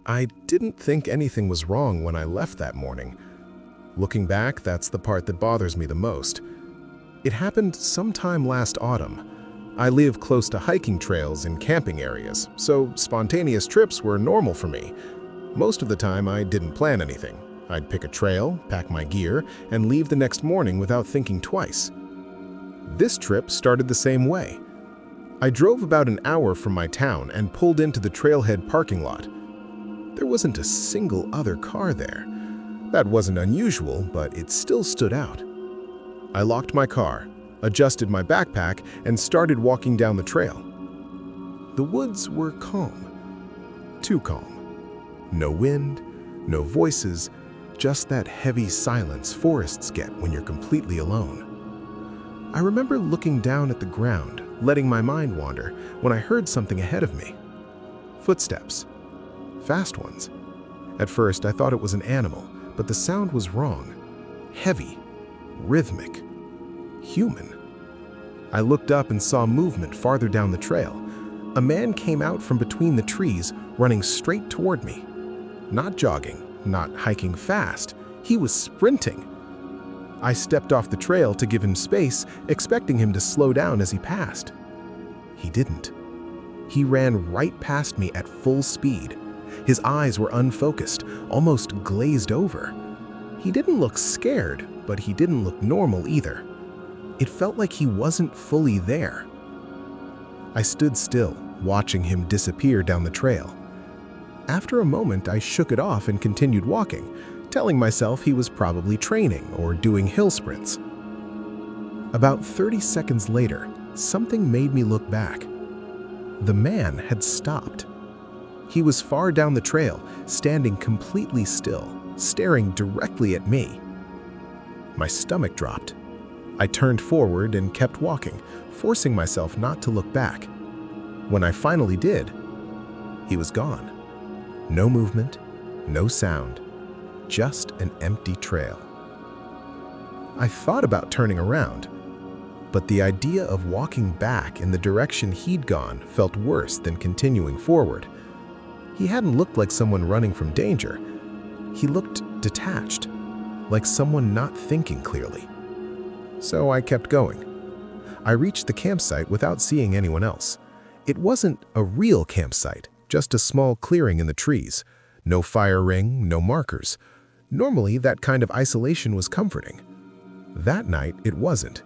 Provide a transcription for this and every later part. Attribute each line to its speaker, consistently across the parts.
Speaker 1: I didn't think anything was wrong when I left that morning. Looking back, that's the part that bothers me the most. It happened sometime last autumn. I live close to hiking trails and camping areas, so spontaneous trips were normal for me. Most of the time, I didn't plan anything. I'd pick a trail, pack my gear, and leave the next morning without thinking twice. This trip started the same way. I drove about an hour from my town and pulled into the trailhead parking lot. There wasn't a single other car there. That wasn't unusual, but it still stood out. I locked my car, adjusted my backpack, and started walking down the trail. The woods were calm. Too calm. No wind, no voices, just that heavy silence forests get when you're completely alone. I remember looking down at the ground, letting my mind wander, when I heard something ahead of me. Footsteps. Fast ones. At first, I thought it was an animal, but the sound was wrong. Heavy, rhythmic, human. I looked up and saw movement farther down the trail. A man came out from between the trees, running straight toward me. Not jogging, not hiking fast. He was sprinting. I stepped off the trail to give him space, expecting him to slow down as he passed. He didn't. He ran right past me at full speed. His eyes were unfocused, almost glazed over. He didn't look scared, but he didn't look normal either. It felt like he wasn't fully there. I stood still, watching him disappear down the trail. After a moment, I shook it off and continued walking, telling myself he was probably training or doing hill sprints. About 30 seconds later, something made me look back. The man had stopped. He was far down the trail, standing completely still, staring directly at me. My stomach dropped. I turned forward and kept walking, forcing myself not to look back. When I finally did, he was gone. No movement, no sound, just an empty trail. I thought about turning around, but the idea of walking back in the direction he'd gone felt worse than continuing forward. He hadn't looked like someone running from danger. He looked detached, like someone not thinking clearly. So I kept going. I reached the campsite without seeing anyone else. It wasn't a real campsite, just a small clearing in the trees. No fire ring, no markers. Normally, that kind of isolation was comforting. That night, it wasn't.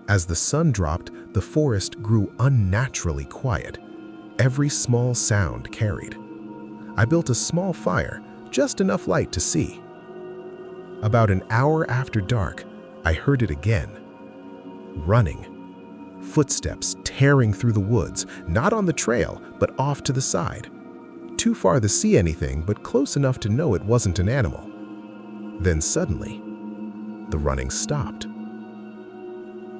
Speaker 1: As the sun dropped, the forest grew unnaturally quiet. Every small sound carried. I built a small fire, just enough light to see. About an hour after dark, I heard it again. Running. Footsteps tearing through the woods, not on the trail, but off to the side. Too far to see anything, but close enough to know it wasn't an animal. Then suddenly, the running stopped.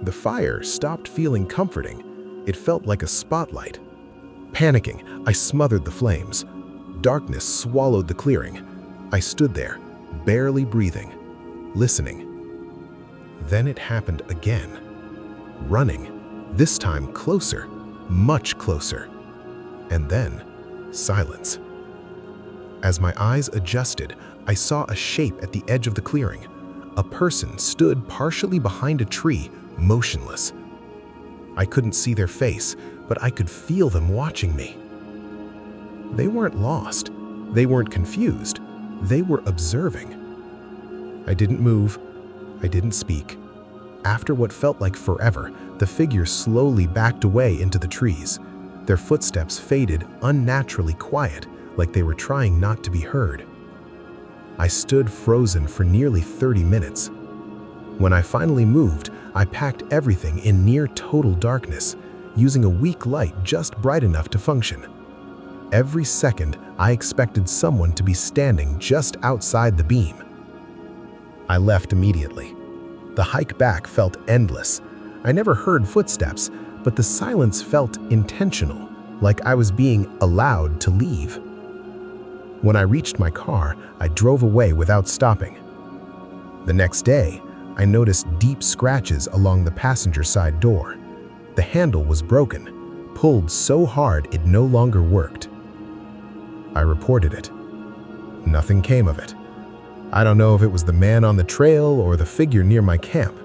Speaker 1: The fire stopped feeling comforting. It felt like a spotlight. Panicking, I smothered the flames. Darkness swallowed the clearing. I stood there, barely breathing, listening. Then it happened again. Running, this time closer, much closer. And then, silence. As my eyes adjusted, I saw a shape at the edge of the clearing. A person stood partially behind a tree, motionless. I couldn't see their face, but I could feel them watching me. They weren't lost. They weren't confused. They were observing. I didn't move. I didn't speak. After what felt like forever, the figure slowly backed away into the trees. Their footsteps faded, unnaturally quiet, like they were trying not to be heard. I stood frozen for nearly 30 minutes. When I finally moved, I packed everything in near total darkness, using a weak light just bright enough to function. Every second, I expected someone to be standing just outside the beam. I left immediately. The hike back felt endless. I never heard footsteps, but the silence felt intentional, like I was being allowed to leave. When I reached my car, I drove away without stopping. The next day, I noticed deep scratches along the passenger side door. The handle was broken, pulled so hard it no longer worked. I reported it. Nothing came of it. I don't know if it was the man on the trail or the figure near my camp.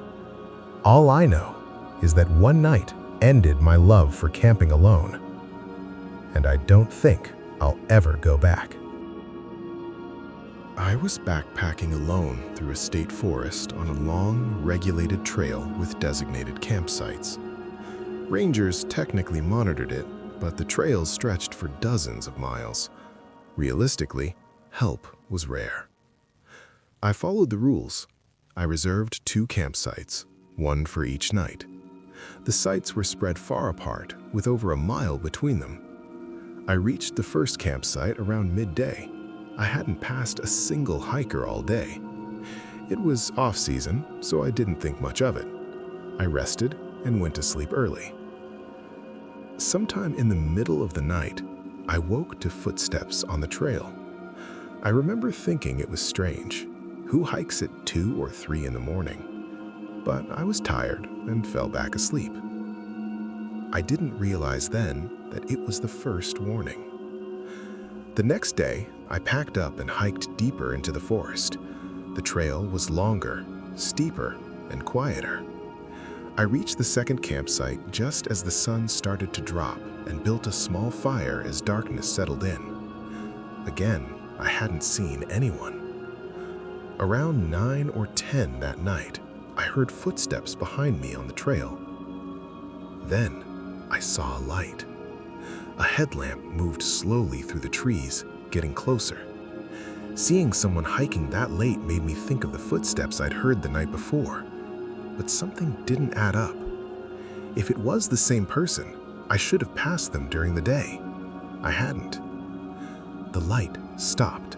Speaker 1: All I know is that one night ended my love for camping alone. And I don't think I'll ever go back. I was backpacking alone through a state forest on a long, regulated trail with designated campsites. Rangers technically monitored it, but the trails stretched for dozens of miles. Realistically, help was rare. I followed the rules. I reserved 2 campsites, one for each night. The sites were spread far apart, with over a mile between them. I reached the first campsite around midday. I hadn't passed a single hiker all day. It was off-season, so I didn't think much of it. I rested and went to sleep early. Sometime in the middle of the night, I woke to footsteps on the trail. I remember thinking it was strange. Who hikes at 2 or 3 in the morning? But I was tired and fell back asleep. I didn't realize then that it was the first warning. The next day, I packed up and hiked deeper into the forest. The trail was longer, steeper, and quieter. I reached the second campsite just as the sun started to drop and built a small fire as darkness settled in. Again, I hadn't seen anyone. Around 9 or 10 that night, I heard footsteps behind me on the trail. Then, I saw a light. A headlamp moved slowly through the trees, getting closer. Seeing someone hiking that late made me think of the footsteps I'd heard the night before. But something didn't add up. If it was the same person, I should have passed them during the day. I hadn't. The light stopped.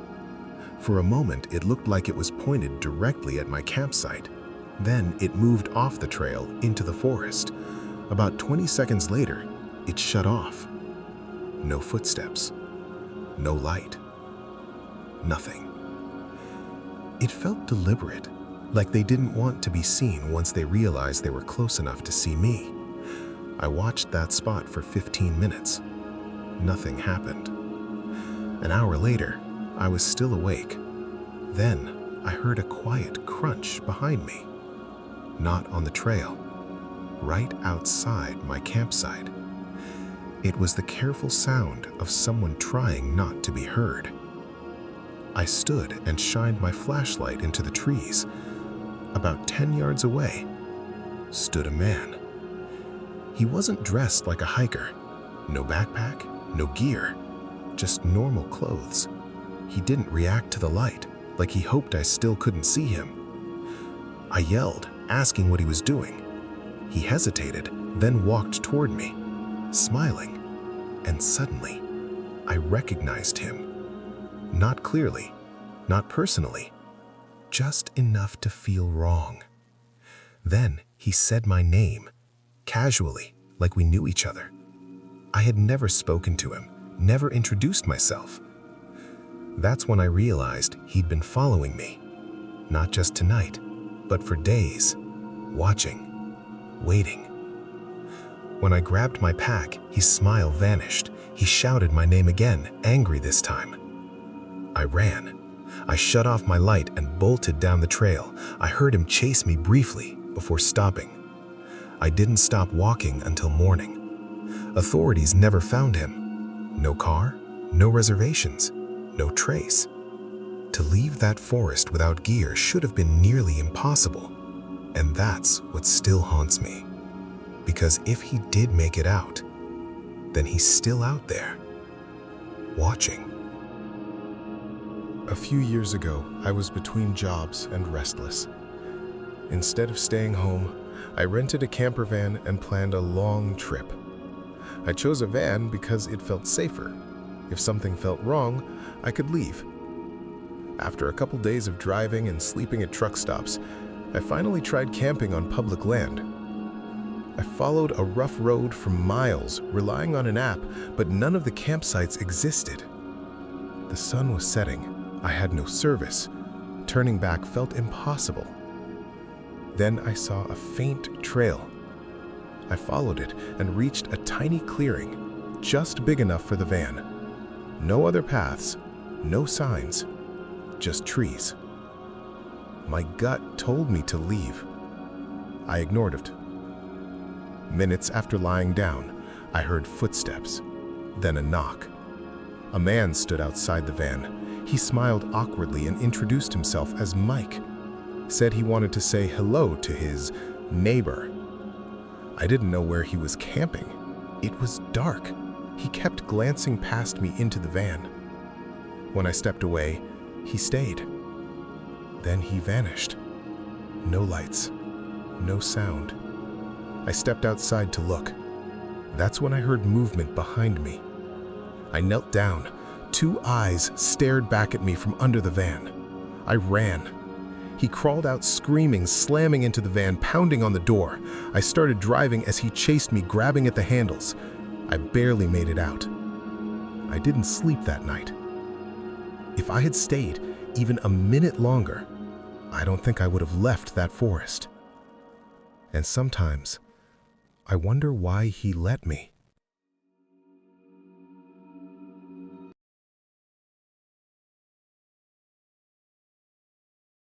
Speaker 1: For a moment, it looked like it was pointed directly at my campsite. Then it moved off the trail into the forest. About 20 seconds later, it shut off. No footsteps. No light. Nothing. It felt deliberate, like they didn't want to be seen once they realized they were close enough to see me. I watched that spot for 15 minutes. Nothing happened. An hour later, I was still awake. Then, I heard a quiet crunch behind me. Not on the trail. Right outside my campsite. It was the careful sound of someone trying not to be heard. I stood and shined my flashlight into the trees. About 10 yards away stood a man. He wasn't dressed like a hiker. No backpack, no gear, just normal clothes. He didn't react to the light, like he hoped I still couldn't see him. I yelled, asking what he was doing. He hesitated, then walked toward me, smiling, and suddenly, I recognized him. Not clearly, not personally, just enough to feel wrong. Then he said my name, casually, like we knew each other. I had never spoken to him, never introduced myself. That's when I realized he'd been following me, not just tonight, but for days, watching. Waiting. When I grabbed my pack, his smile vanished. He shouted my name again, angry this time. I ran. I shut off my light and bolted down the trail. I heard him chase me briefly before stopping. I didn't stop walking until morning. Authorities never found him. No car, no reservations, no trace. To leave that forest without gear should have been nearly impossible. And that's what still haunts me. Because if he did make it out, then he's still out there, watching. A few years ago, I was between jobs and restless. Instead of staying home, I rented a camper van and planned a long trip. I chose a van because it felt safer. If something felt wrong, I could leave. After a couple days of driving and sleeping at truck stops, I finally tried camping on public land. I followed a rough road for miles, relying on an app, but none of the campsites existed. The sun was setting. I had no service. Turning back felt impossible. Then I saw a faint trail. I followed it and reached a tiny clearing, just big enough for the van. No other paths, no signs, just trees. My gut told me to leave. I ignored it. Minutes after lying down, I heard footsteps, then a knock. A man stood outside the van. He smiled awkwardly and introduced himself as Mike. Said he wanted to say hello to his neighbor. I didn't know where he was camping. It was dark. He kept glancing past me into the van. When I stepped away, he stayed. Then he vanished. No lights, no sound. I stepped outside to look. That's when I heard movement behind me. I knelt down. 2 eyes stared back at me from under the van. I ran. He crawled out screaming, slamming into the van, pounding on the door. I started driving as he chased me, grabbing at the handles. I barely made it out. I didn't sleep that night. If I had stayed even a minute longer, I don't think I would have left that forest. And sometimes, I wonder why he let me.